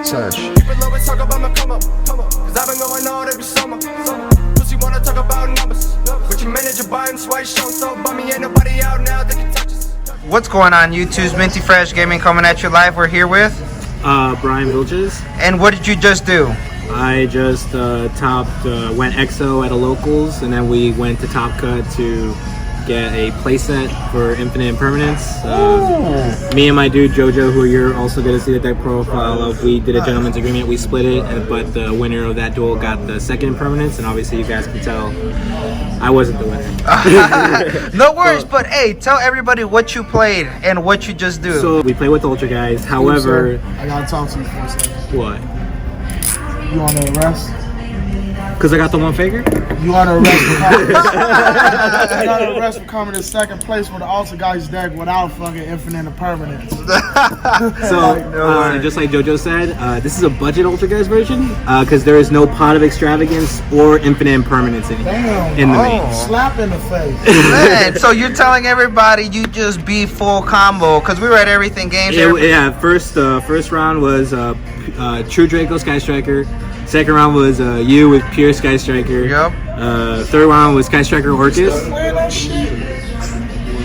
Such. People always talk about my come up, cause I've been going on every summer. Pussy wanna talk about numbers, but your manager buying swipe show so bummy, ain't nobody out now that can touch us. What's going on, YouTube's Minty Fresh Gaming coming at you live. We're here with Brian Vilches. And what did you just do? I just went EXO at a locals, and then we went to Top Cut to get a playset for Infinite Impermanence. Me and my dude JoJo, who you're also going to see the deck profile of, we did a gentleman's agreement. We split it, but the winner of that duel got the second Impermanence, and obviously you guys can tell I wasn't the winner. No worries, but hey, tell everybody what you played and what you just do. So we play with Ultra guys. However, I gotta talk to you for a second. what? You want to arrest? Because I got the one figure? You want to arrest for coming? You got to arrest for coming in second place with the Altergiest deck without fucking Infinite Impermanence. So, just like JoJo said, this is a budget Altergeist version because there is no Pot of Extravagance or Infinite Impermanence in the main. Slap in the face. Man, so you're telling everybody you just beat full combo because we were at Everything Games. Yeah, first round was True Draco Sky Striker. Second round was you with pure Sky Striker. Yep. Third round was Sky Striker Orcust.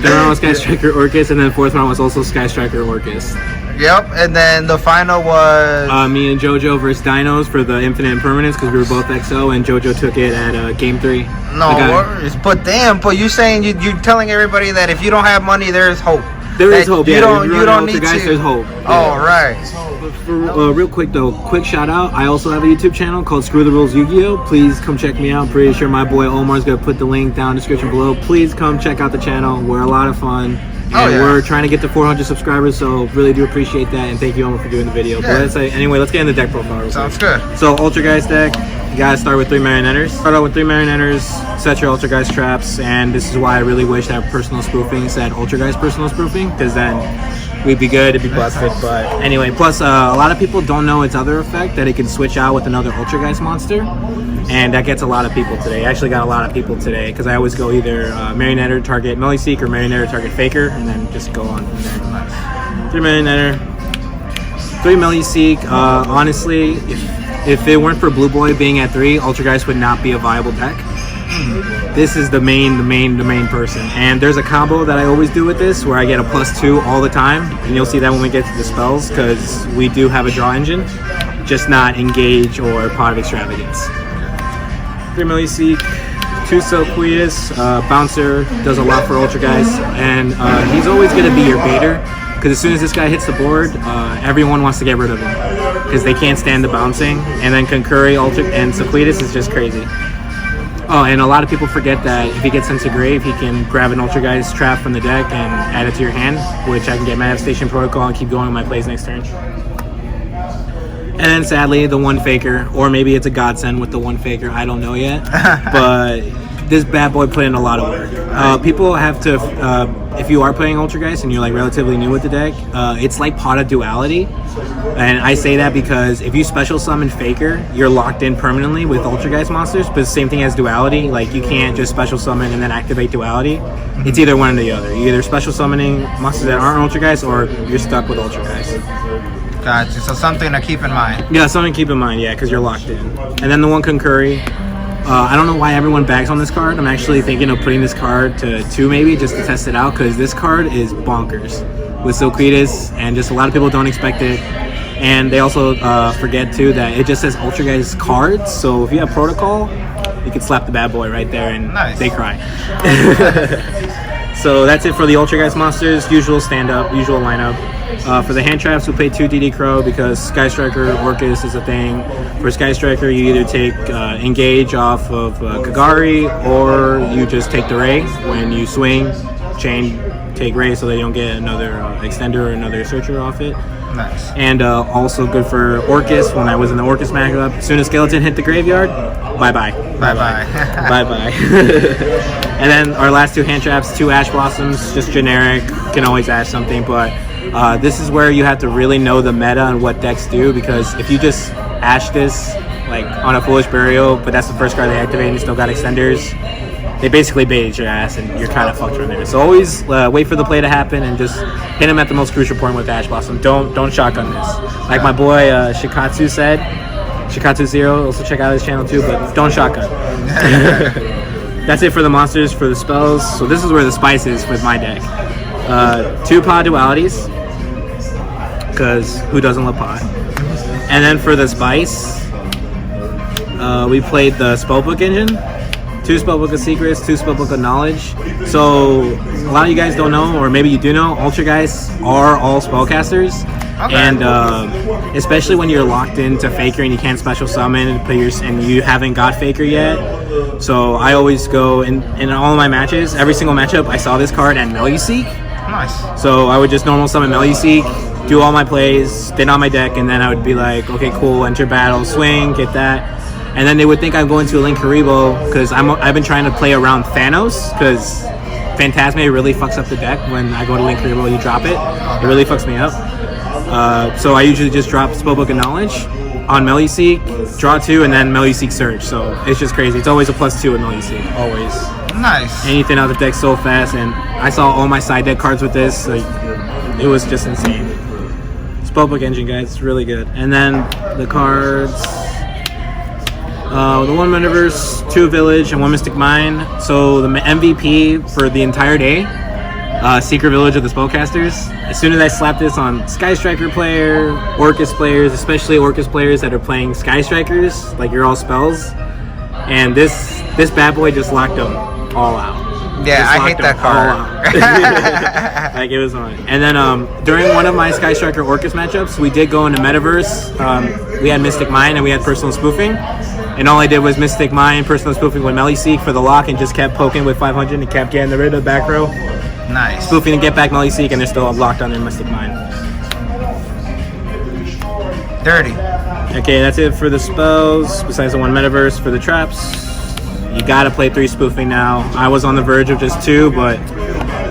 Third round was Sky Striker Orcust, and then fourth round was also Sky Striker Orcust. Yep, and then the final was me and JoJo versus Dinos for the Infinite Impermanence because we were both XO, and JoJo took it at game 3. No worries, but damn, but you saying you're telling everybody that if you don't have money, there's hope. There is hope. You don't need guys, to. There's hope. Yeah. All right. Real quick though, quick shout out. I also have a YouTube channel called Screw the Rules Yu-Gi-Oh. Please come check me out. Pretty sure my boy Omar's gonna put the link down in the description below. Please come check out the channel. We're a lot of fun. And we're trying to get to 400 subscribers, so really do appreciate that, and thank you Omar for doing the video. Yeah. But anyway, let's get in the deck profile. Sounds good. So Altergeist deck, you gotta start with 3 Marionetters. Start out with 3 Marionetters, set your Altergeist traps, and this is why I really wish that personal spoofing said Altergeist personal spoofing, because then we'd be good, it'd be busted. But anyway, plus a lot of people don't know its other effect, that it can switch out with another Altergeist monster, and that gets a lot of people today. I actually got a lot of people today, because I always go either Marionetter target Melee-Seek or Marionetter target Faker, and then just go on from there. 3 Marionetter, 3 Melee-Seek. Honestly, if it weren't for Blue Boy being at 3, Altergeist would not be a viable deck. This is the main person, and there's a combo that I always do with this where I get a +2 all the time, and you'll see that when we get to the spells, because we do have a draw engine, just not Engage or Pot of Extravagance. 3 Melee-Seek, 2 Silqueus, Bouncer does a lot for Ultra guys, and he's always going to be your baiter, because as soon as this guy hits the board, everyone wants to get rid of him, because they can't stand the bouncing, and then Concurry, Ultra, and Silqueus is just crazy. Oh, and a lot of people forget that if he gets into grave, he can grab an Altergeist trap from the deck and add it to your hand, which I can get Manifestation Protocol and keep going on my plays next turn. And then sadly, the 1 Faker, or maybe it's a godsend with the 1 Faker, I don't know yet. But this bad boy put in a lot of work. People have to, if you are playing Altergeist and you're like relatively new with the deck, it's like Pot of Duality. And I say that because if you special summon Faker, you're locked in permanently with Altergeist monsters, but the same thing as Duality. Like, you can't just special summon and then activate Duality. It's either one or the other. You're either special summoning monsters that aren't Altergeist, or you're stuck with Altergeist. Gotcha. So something to keep in mind. Yeah, something to keep in mind, yeah, because you're locked in. And then the 1 Concurry. I don't know why everyone bags on this card. I'm actually thinking of putting this card to 2 maybe, just to test it out, because this card is bonkers with Silqueus, and just a lot of people don't expect it. And they also forget too that it just says Altergeist cards, so if you have Protocol, you can slap the bad boy right there and they cry. So that's it for the Altergeist monsters. Usual stand-up, usual lineup. For the hand traps, we play 2 DD Crow because Sky Striker Orcust is a thing. For Sky Striker, you either take Engage off of Kagari, or you just take the Ray. When you swing, chain, take Ray so that you don't get another Extender or another Searcher off it. Nice. And also good for Orcust. When I was in the Orcust matchup, as soon as Skeleton hit the graveyard, bye-bye. Bye-bye. Bye-bye. And then our last 2 hand traps, 2 Ash Blossoms, just generic, can always ash something, but this is where you have to really know the meta and what decks do, because if you just ash this like on a Foolish Burial, but that's the first card they activate and you still got Extenders, they basically bait your ass and you're kind of fucked from there. So always wait for the play to happen and just hit him at the most crucial point with Ash Blossom. Don't shotgun this. Like my boy Shikatsu said, Shikatsu Zero, also check out his channel too, but don't shotgun. That's it for the monsters. For the spells, so this is where the spice is with my deck. 2 pod dualities, because who doesn't love pod? And then for the spice, we played the spellbook engine, 2 spellbook of secrets, 2 spellbook of knowledge. So a lot of you guys don't know, or maybe you do know, Ultra guys are all spellcasters. Okay. And especially when you're locked into Faker and you can't special summon and you haven't got Faker yet. So I always go in all of my matches, every single matchup, I saw this card and Meluseek. Nice. So I would just normal summon Meluseek, do all my plays, spin on my deck, and then I would be like, okay, cool, enter battle, swing, get that. And then they would think I'm going to a Linkuriboh because I've been trying to play around Thanos because Phantasme really fucks up the deck when I go to Linkuriboh, you drop it. It really fucks me up. So I usually just drop Spellbook of Knowledge on Meluseek, draw 2, and then Meluseek Surge. So it's just crazy. It's always a +2 with Meluseek, always. Nice. Anything out of the deck so fast, and I saw all my side deck cards with this. Like, it was just insane. Spellbook engine, guys, it's really good. And then the cards, the 1 Metaverse, 2 Village, and 1 Mystic Mine. So the MVP for the entire day, Secret Village of the Spellcasters. As soon as I slap this on Sky Striker player, Orcust players, especially Orcust players that are playing Sky Strikers, like you're all spells, and this bad boy just locked them all out. Yeah, I hate that card. Like it was on. And then during one of my Sky Striker Orcust matchups, we did go into Metaverse. We had Mystic Mine and we had Personal Spoofing. And all I did was Mystic Mine, Personal Spoofing with Meluseek for the lock and just kept poking with 500 and kept getting rid of the back row. Nice. Spoofing to get back Meluseek and they're still locked on their Mystic Mine. Dirty. Okay, that's it for the spells. Besides the 1 Metaverse for the traps. You gotta play 3 spoofing now. I was on the verge of just 2, but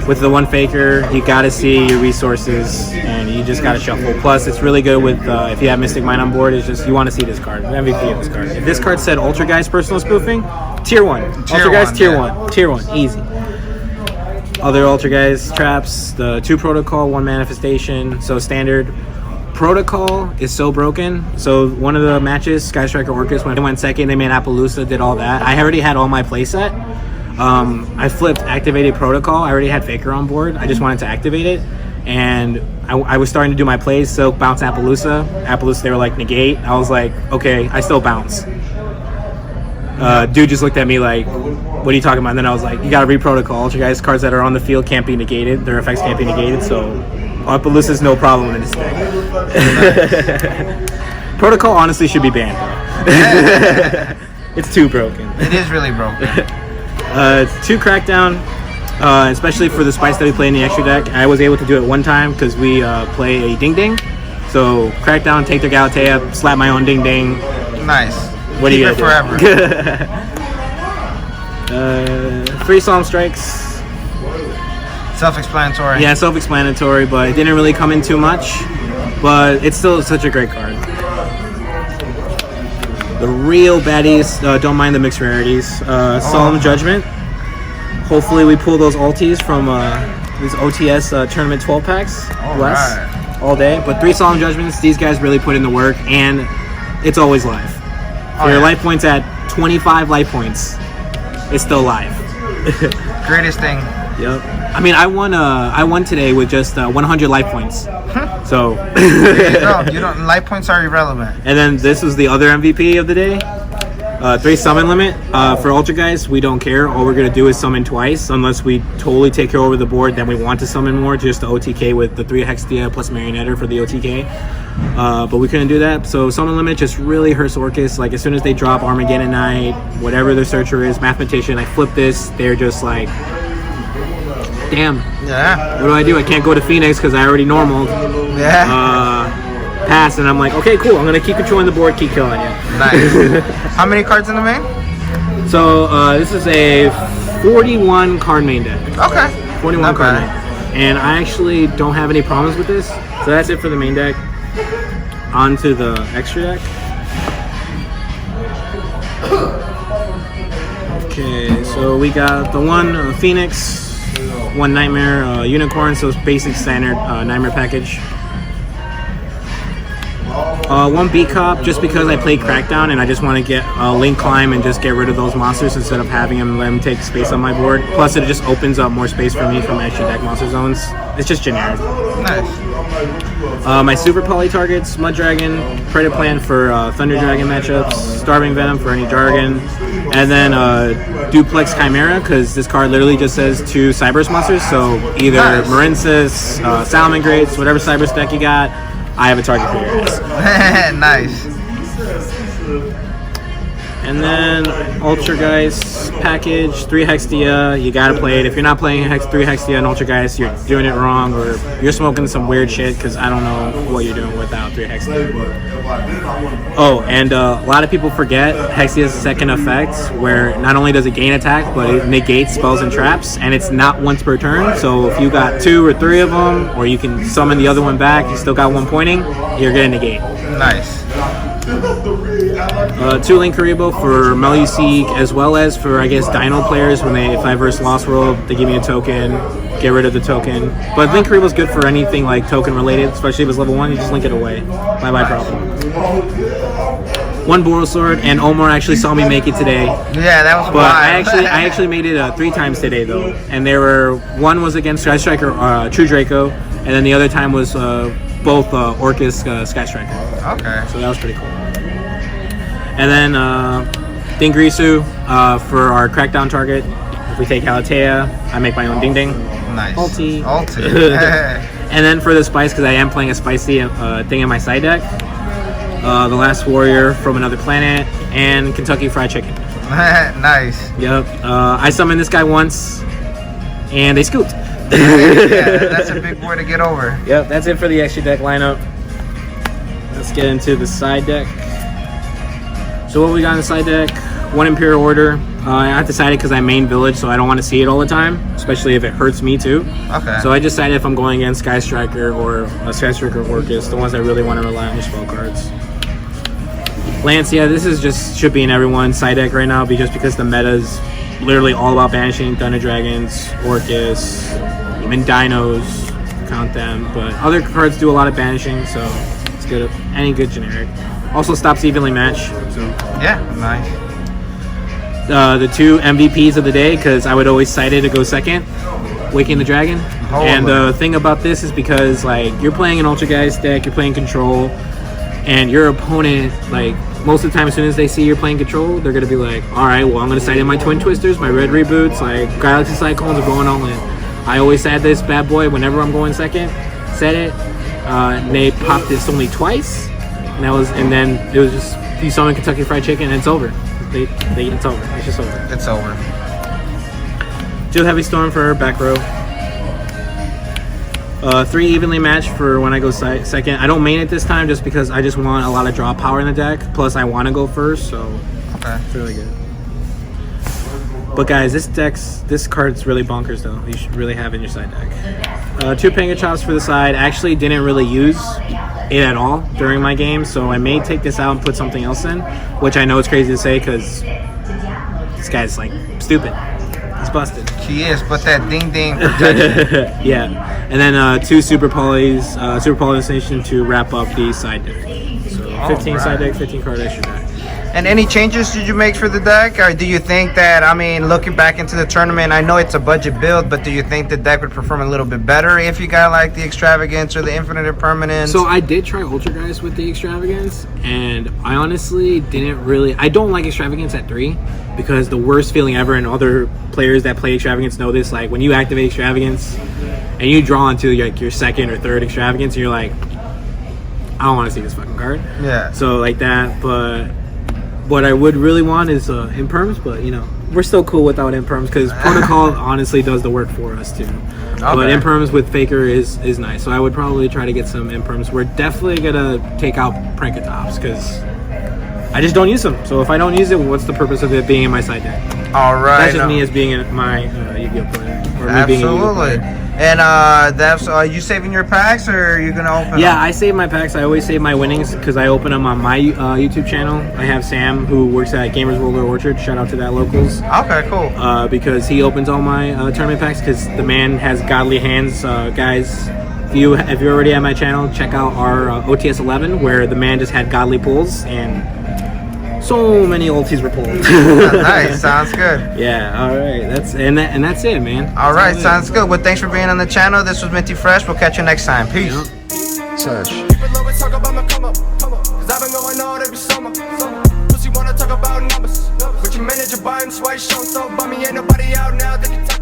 with the 1 Faker, you gotta see your resources and you just gotta shuffle. Plus, it's really good with if you have Mystic Mine on board. It's just you want to see this card, the MVP of this card. If this card said Ultra Guys Personal Spoofing, tier 1. Ultra Guys tier 1, tier 1, easy. Other Ultra Guys traps, the 2 Protocol, 1 Manifestation, so standard. Protocol is so broken. So one of the matches, Sky Striker Orcust, when they went second, they made Appaloosa, did all that. I already had all my playset. I flipped activated Protocol. I already had Faker on board. I just wanted to activate it. And I was starting to do my plays, so bounce Appaloosa. Appaloosa, they were like, negate. I was like, okay, I still bounce. Dude just looked at me like, what are you talking about? And then I was like, you gotta re-protocol. Ultra Guys cards that are on the field can't be negated. Their effects can't be negated, so Appaloosa is no problem in this deck. Protocol honestly should be banned, though. It's too broken. It is really broken. 2 Crackdown, especially for the spice that we play in the extra deck. I was able to do it 1 time because we play a Ding Ding. So Crackdown, take their Galatea, slap my own Ding Ding. Nice. What do you Keep it forever. 3 Solemn Strikes. Self-explanatory. Yeah, self-explanatory, but it didn't really come in too much. But it's still such a great card. The real baddies, don't mind the mixed rarities. Solemn Judgment. Hopefully we pull those ultis from these OTS tournament 12 packs. All day. But 3 Solemn Judgments, these guys really put in the work, and it's always live. For your life points at 25 life points, it's still live. Greatest thing. Yep. I mean, I won today with just 100 life points. So you don't. Life points are irrelevant. And then this was the other MVP of the day. 3 summon limit. For Ultra Guys, we don't care. All we're gonna do is summon twice, unless we totally take care over the board. Then we want to summon more, just the OTK with the 3 Hextia plus Marionetter for the OTK. But we couldn't do that. So summon limit just really hurts Orcust. Like as soon as they drop Armageddon Knight, whatever their searcher is, Mathematician, I flip this. They're just like, damn. Yeah. What do? I can't go to Phoenix because I already normaled. Yeah. Pass, and I'm like, okay, cool. I'm gonna keep controlling the board, keep killing you. Nice. How many cards in the main? So this is a 41 card main deck. Okay. 41 Not card bad. main. And I actually don't have any problems with this. So that's it for the main deck. On to the extra deck. Okay, so we got the one Phoenix, one Nightmare, Unicorn, so it's basic standard Nightmare package. One B-Cop, just because I played Crackdown and I just want to get Link Climb and just get rid of those monsters instead of having them take space on my board. Plus, it just opens up more space for me from extra deck monster zones. It's just generic. Nice. My Super Poly targets, Mud Dragon, Predator Plant for Thunder Dragon matchups, Starving Venom for any Jargon, and then Duplex Chimera, because this card literally just says 2 Cyberse monsters, so either Nice. Marincis, Salamangreats, whatever Cyberse deck you got, I have a target for your ass. Nice. And then Altergiest package, 3 Hextia, you gotta play it. If you're not playing 3 Hextia and Altergeist, you're doing it wrong, or you're smoking some weird shit, because I don't know what you're doing without 3 Hextia. Oh, and a lot of people forget Hexia's second effect, where not only does it gain attack, but it negates spells and traps, and it's not once per turn, so if you got 2 or 3 of them, or you can summon the other one back, you still got 1 pointing, you're gonna negate. Nice. 2 Link Karibo for Meluseek, as well as for, I guess, Dino players. If I verse Lost World, they give me a token, get rid of the token. But Link Karibo's good for anything like token related, especially if it's level 1, you just link it away. Bye-bye problem. 1 Borosword, and Omar actually saw me make it today. Yeah, that was But wild. I actually made it 3 times today though, and one was against Sky Striker, True Draco, and then the other time was both Orcust, Sky Striker. Okay. So that was pretty cool. And then Dingrisu for our Crackdown target. If we take Halatea, I make my own Ding Ding. Nice. Ulti. Ulti. And then for the Spice, because I am playing a spicy thing in my side deck, the Last Warrior from Another Planet, and Kentucky Fried Chicken. Nice. Yep. I summoned this guy once, and they scooped. Yeah, that's a big boy to get over. Yep, that's it for the extra deck lineup. Let's get into the side deck. So what we got in the side deck, 1 Imperial Order. I decided because I main village, so I don't want to see it all the time, especially if it hurts me too. Okay. So I decided if I'm going against Sky Striker or a Sky Striker Orcust, the ones I really want to rely on your spell cards. Lance, yeah, this is just should be in everyone's side deck right now, just because the meta is literally all about banishing Thunder Dragons, Orcust, even Dinos, count them. But other cards do a lot of banishing, so it's good. Any good generic. Also stops evenly match. So Yeah, nice. the 2 MVPs of the day, because I would always cite it to go second, Waking the Dragon. Oh, And the thing about this is because like you're playing an Altergeist deck, you're playing control, and your opponent, like most of the time as soon as they see you're playing control, they're gonna be like, alright, well I'm gonna cite in my Twin Twisters, my Red Reboots, like Galaxy Cyclones are going all in. I always said this bad boy whenever I'm going second, said it, and they popped this only twice, and then it was just, you summon Kentucky Fried Chicken and it's over. It's over. It's just over. It's over. 2 Heavy Storm for back row. 3 evenly matched for when I go second. I don't main it this time just because I just want a lot of draw power in the deck. Plus I want to go first, so Okay. it's really good. But guys, this card's really bonkers though. You should really have it in your side deck. 2 Panga Chops for the side. I actually didn't really use it at all during my game, so I may take this out and put something else in, which I know it's crazy to say because this guy's like stupid. He's busted. She is, but that ding ding protection. Yeah, and then 2 Super Polys, Super Polynation to wrap up the side deck. So 15 side deck, 15 card extra deck. And any changes did you make for the deck? Or do you think that, I mean, looking back into the tournament, I know it's a budget build, but do you think the deck would perform a little bit better if you got like the Extravagance or the Infinite Impermanence? So I did try Altergeist with the Extravagance, and I honestly didn't really. I don't like Extravagance at 3 because the worst feeling ever, and other players that play Extravagance know this. Like when you activate Extravagance and you draw into like your second or third Extravagance, and you're like, I don't want to see this fucking card. Yeah. So like that, but what I would really want is Imperms, but you know we're still cool without Imperms because Protocol honestly does the work for us too. But Imperms with Faker is nice, so I would probably try to get some Imperms. We're definitely gonna take out Prankatops because I just don't use them. So if I don't use it, what's the purpose of it being in my side deck? All right. That's just me as being my Yu-Gi-Oh player. Or me being a Yu-Gi-Oh Absolutely. player. And that's are you saving your packs or are you gonna open? Yeah, them? I save my packs. I always save my winnings because I open them on my YouTube channel. I have Sam who works at Gamers World Orchard. Shout out to that locals. Okay, cool. Because he opens all my tournament packs because the man has godly hands. Guys, if you're already at my channel, check out our OTS 11 where the man just had godly pulls and so many ultis were pulled. Nice, sounds good. Yeah, all right. That's it, man. All right, sounds good. Well, thanks for being on the channel. This was Minty Fresh. We'll catch you next time. Peace. Touch. People always talk about my come up, cause I've been going on every summer. Pussy wanna talk about numbers, but your manager buy him twice, show so bummy, ain't nobody out now, they can talk.